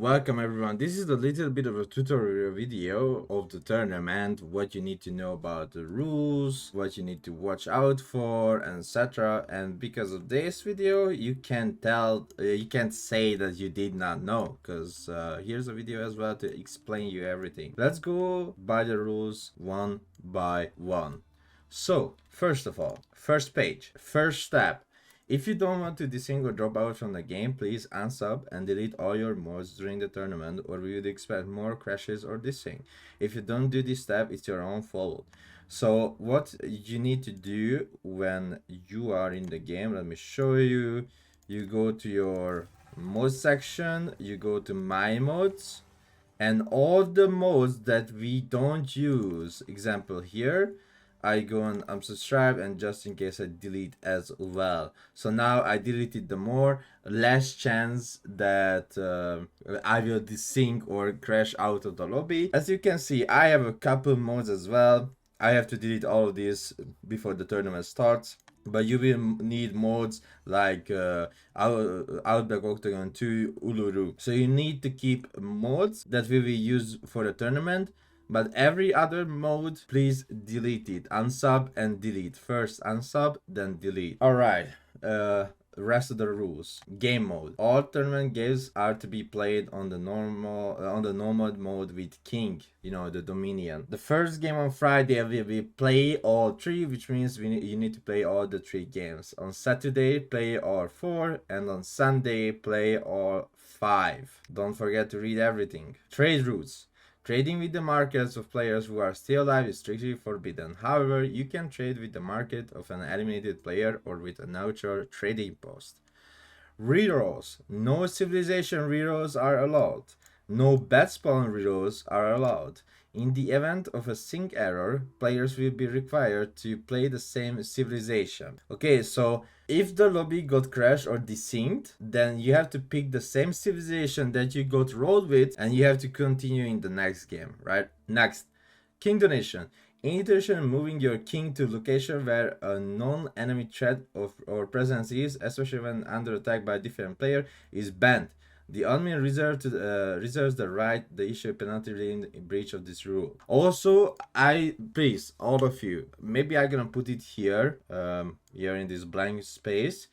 Welcome everyone. This is a little bit of a tutorial video of the tournament, what you need to know about the rules, what you need to watch out for, etc. And because of this video, you can't say that you did not know, because here's a video as well to explain you everything. Let's go by the rules one by one. So, first of all, first page, first step. If you don't want to desync or drop out from the game, please unsub and delete all your mods during the tournament, or we would expect more crashes or desync. If you don't do this step, it's your own fault. So what you need to do when you are in the game, let me show you. You go to your mod section, you go to my mods, and all the modes that we don't use, example here, I go and unsubscribe, and just in case I delete as well. So now I deleted the more, less chance that I will desync or crash out of the lobby. As you can see, I have a couple modes as well. I have to delete all of this before the tournament starts. But you will need modes like Outback Octagon 2, Uluru. So you need to keep modes that will be used for the tournament. But every other mode, please delete it. Unsub and delete. First unsub, then delete. Alright, rest of the rules. Game mode. All tournament games are to be played on the nomad mode with King, the Dominion. The first game on Friday will be play all 3, which means you need to play all the 3 games. On Saturday, play all 4, and on Sunday, play all 5. Don't forget to read everything. Trade routes. Trading with the markets of players who are still alive is strictly forbidden. However, you can trade with the market of an eliminated player or with a neutral trading post. Rerolls. No civilization rerolls are allowed. No bet spawn rerolls are allowed. In the event of a sync error, players will be required to play the same civilization. Okay, so if the lobby got crashed or desynced, then you have to pick the same civilization that you got rolled with, and you have to continue in the next game, right? Next, king donation. In addition, moving your king to location where a non-enemy threat or presence is, especially when under attack by a different player, is banned. The admin reserves the right to issue a penalty in breach of this rule. Also, please, all of you, maybe I'm gonna put it here, here in this blank space.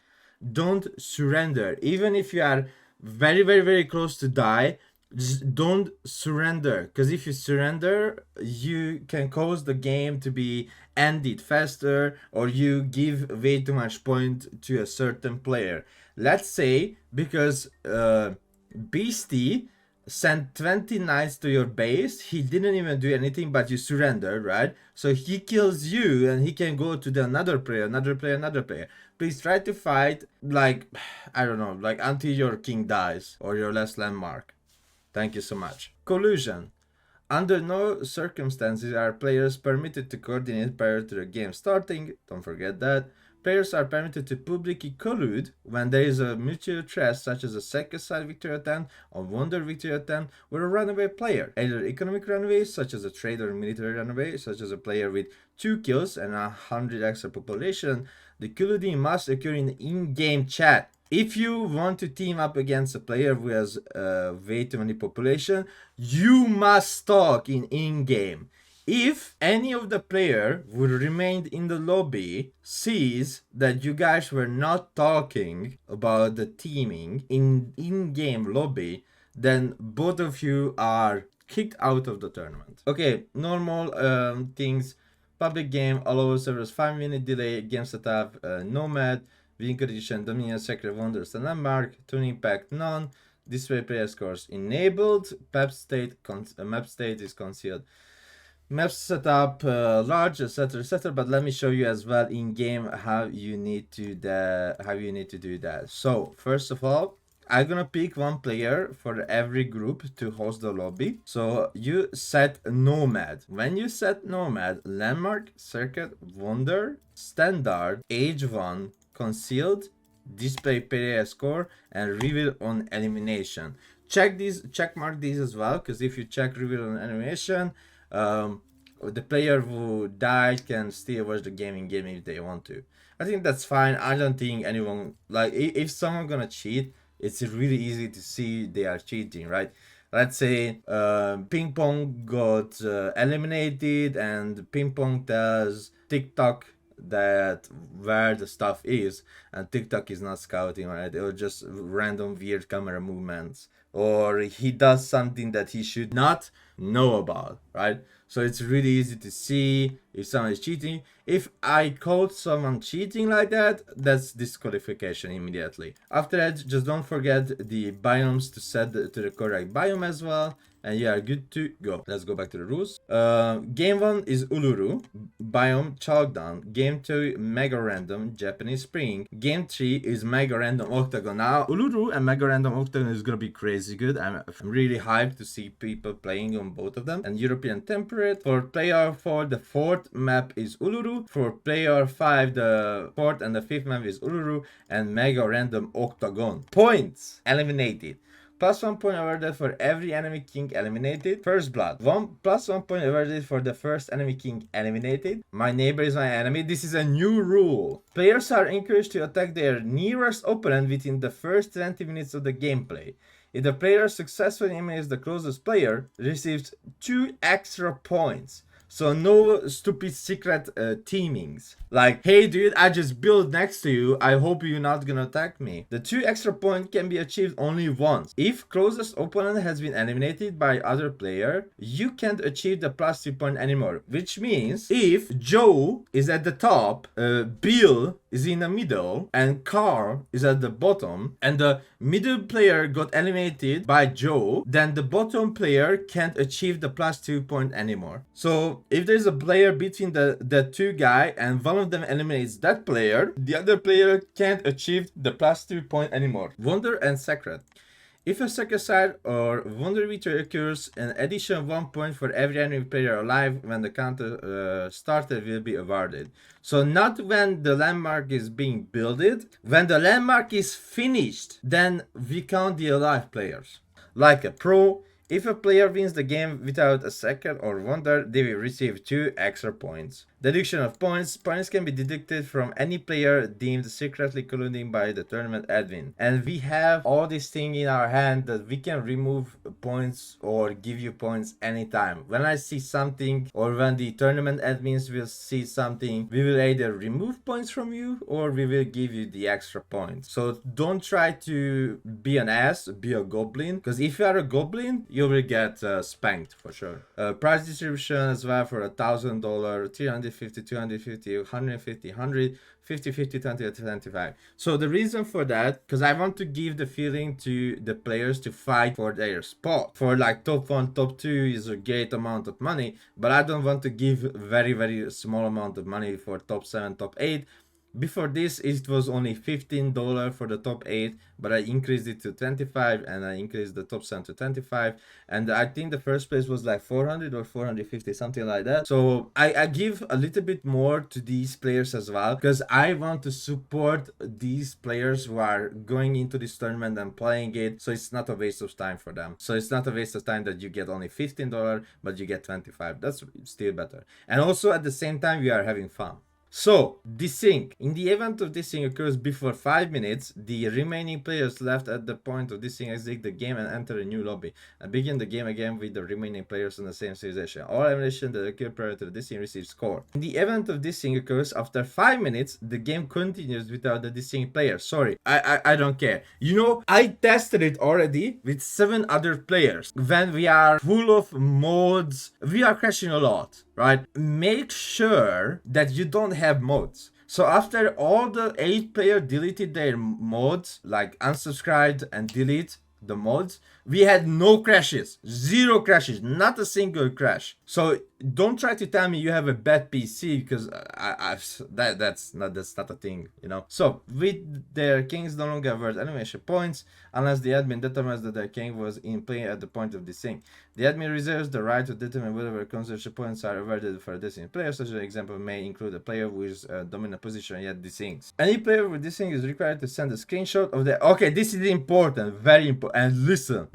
Don't surrender, even if you are very, very, very close to die. Just don't surrender, because if you surrender, you can cause the game to be ended faster, or you give way too much point to a certain player. Let's say because Beastie sent 20 knights to your base, he didn't even do anything, but you surrendered, right? So he kills you and he can go to the another player. Please try to fight like, I don't know, like until your king dies or your last landmark. Thank you so much. Collusion. Under no circumstances are players permitted to coordinate prior to the game starting. Don't forget that. Players are permitted to publicly collude when there is a mutual threat, such as a second side victory attempt, a wonder victory attempt, or a runaway player. Either economic runaway, such as a trade or military runaway, such as a player with 2 kills and 100 extra population. The colluding must occur in-game chat. If you want to team up against a player who has way too many population, you must talk in-game. If any of the player who remained in the lobby sees that you guys were not talking about the teaming in-game lobby, then both of you are kicked out of the tournament. Okay, normal things. Public game allows servers 5-minute delay, game setup, nomad, win condition, Dominion, Secret Wonders, and Landmark, tuning pack none, display player scores enabled, map state is concealed. Map setup large, etc. But let me show you as well in game how you need to do that. So first of all, I'm gonna pick one player for every group to host the lobby. So you set nomad. When you set nomad, landmark, circuit, wonder, standard, age 1, concealed, display player score, and reveal on elimination. Check mark these as well, because if you check reveal on elimination, the player who died can still watch the game in game if they want to. I think that's fine. I don't think anyone, like, if someone gonna cheat, it's really easy to see they are cheating, right? Let's say ping pong got eliminated and ping pong tells TikTok that where the stuff is, and TikTok is not scouting, right? It was just random weird camera movements, or he does something that he should not know about, right? So it's really easy to see if someone is cheating. If I caught someone cheating like that, that's disqualification immediately. After that, just don't forget the biomes to set to the correct biome as well, and you are good to go. Let's go back to the rules. Game 1 is Uluru, biome Showdown. Game 2, Mega Random, Japanese Spring. Game 3 is Mega Random Octagon. Now, Uluru and Mega Random Octagon is gonna be crazy good. I'm really hyped to see people playing on both of them. And European Temperate. For player 4, the 4th map is Uluru. For player 5, the 4th and the 5th map is Uluru. And Mega Random Octagon. Points eliminated. +1 point awarded for every enemy king eliminated. First blood. +1 point awarded for the first enemy king eliminated. My neighbor is my enemy. This is a new rule. Players are encouraged to attack their nearest opponent within the first 20 minutes of the gameplay. If the player successfully eliminates the closest player, receives 2 extra points. So no stupid secret teamings. Like, hey dude, I just built next to you. I hope you're not gonna attack me. The 2 extra points can be achieved only once. If closest opponent has been eliminated by other player, you can't achieve the +2 point anymore. Which means if Joe is at the top, Bill is in the middle, and Carl is at the bottom, and the middle player got eliminated by Joe, then the bottom player can't achieve the +2 point anymore. So if there's a player between the two guy and one of them eliminates that player, the other player can't achieve the +2 point anymore. Wonder and Secret. If a Suicide or Wonder Victory occurs, an additional 1 point for every enemy player alive when the counter started will be awarded. So not when the landmark is being builded, when the landmark is finished, then we count the alive players. Like a pro, if a player wins the game without a secret or wonder, they will receive 2 extra points. Deduction of points. Points can be deducted from any player deemed secretly colluding by the tournament admin. And we have all this thing in our hand that we can remove points or give you points anytime. When I see something, or when the tournament admins will see something, we will either remove points from you or we will give you the extra points. So don't try to be an ass, be a goblin, because if you are a goblin, you will get spanked for sure. Prize distribution as well for $1,000, 350, 250, 150, 100, 50, 50, 20, 25. So the reason for that, because I want to give the feeling to the players to fight for their spot. For like top 1, top 2 is a great amount of money, but I don't want to give very, very small amount of money for top 7, top 8. Before this, it was only $15 for the top 8, but I increased it to 25 and I increased the top 7 to 25. And I think the first place was like 400 or 450, something like that. So I give a little bit more to these players as well, because I want to support these players who are going into this tournament and playing it. So it's not a waste of time for them. So it's not a waste of time that you get only $15, but you get 25. That's still better. And also at the same time, we are having fun. So, desync. In the event of desync occurs before 5 minutes, the remaining players left at the point of desync exit the game and enter a new lobby, and begin the game again with the remaining players on the same civilization. All elimination that occur prior to the desync receive score. In the event of desync occurs after 5 minutes, the game continues without the desync player. Sorry, I don't care. You know, I tested it already with 7 other players. When we are full of mods, we are crashing a lot, right? Make sure that you don't have mods. So after all the 8 players deleted their mods, like unsubscribed and delete the mods, we had no crashes, 0 crashes, not a single crash. So don't try to tell me you have a bad PC, because that's not a thing, you know. So with their kings no longer worth animation points unless the admin determines that their king was in play at the point of desync. The admin reserves the right to determine whether conservation points are awarded for a desync player. Such an example may include a player who is dominant position yet desyncs. Any player with desync is required to send a screenshot of their... Okay, this is important, very important. And listen.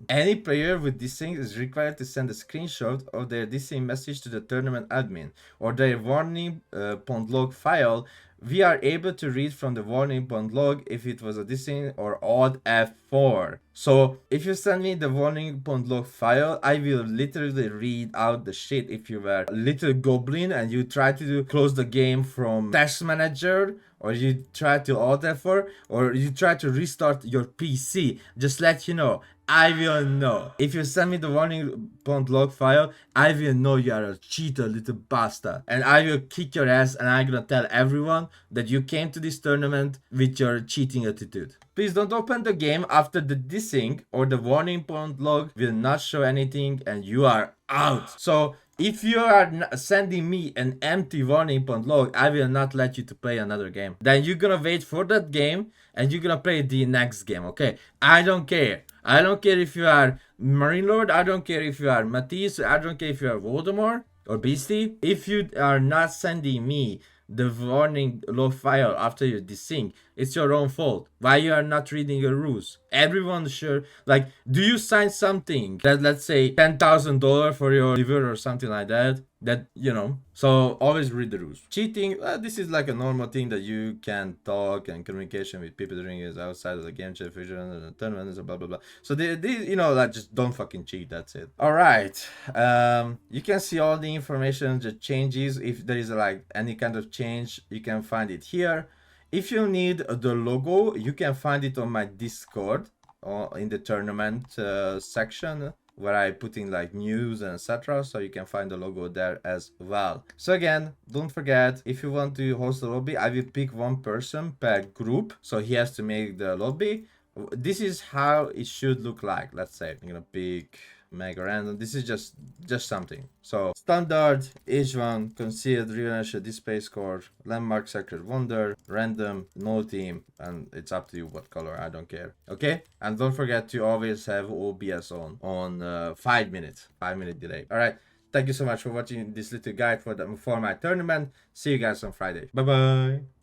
Any player with desync is required to send a screenshot of their desync message to the tournament admin or their warning .log file we are able to read from the warning point log if it was a desync or odd F4. So if you send me the warning point log file, I will literally read out the shit. If you were a little goblin and you try to close the game from test manager, or you try to alt F4, or you try to restart your PC, just let you know, I will know. If you send me the warning point log file, I will know you are a cheater, little bastard. And I will kick your ass, and I'm gonna tell everyone that you came to this tournament with your cheating attitude. Please don't open the game after the desync, or the warning point log will not show anything and you are out. So if you are sending me an empty warning point log, I will not let you to play another game. Then you're gonna wait for that game and you're gonna play the next game, okay? I don't care. I don't care if you are Marine Lord, I don't care if you are Matisse, I don't care if you are Voldemort or Beastie. If you are not sending me the warning log file after you desync, it's your own fault. Why you are not reading your rules? Everyone sure, like, do you sign something that, let's say, $10,000 for your liver or something like that? That, you know, so always read the rules. Cheating, this is like a normal thing that you can talk and communication with people during is outside of the game chat feature and the tournament and blah blah blah. So they you know, like, just don't fucking cheat. That's it. All right. You can see all the information, the changes. If there is like any kind of change, you can find it here. If you need the logo, you can find it on my Discord or in the tournament section, where I put in like news and etc. So you can find the logo there as well. So again, don't forget, if you want to host a lobby, I will pick one person per group. So he has to make the lobby. This is how it should look like. Let's say I'm gonna pick mega random. This is just something. So standard, H1, concealed, reveal, display score, landmark, sacred wonder, random, no team, and it's up to you what color. I don't care. Okay, and don't forget to always have OBS on 5 minutes, 5-minute delay. All right. Thank you so much for watching this little guide for my tournament. See you guys on Friday. Bye bye.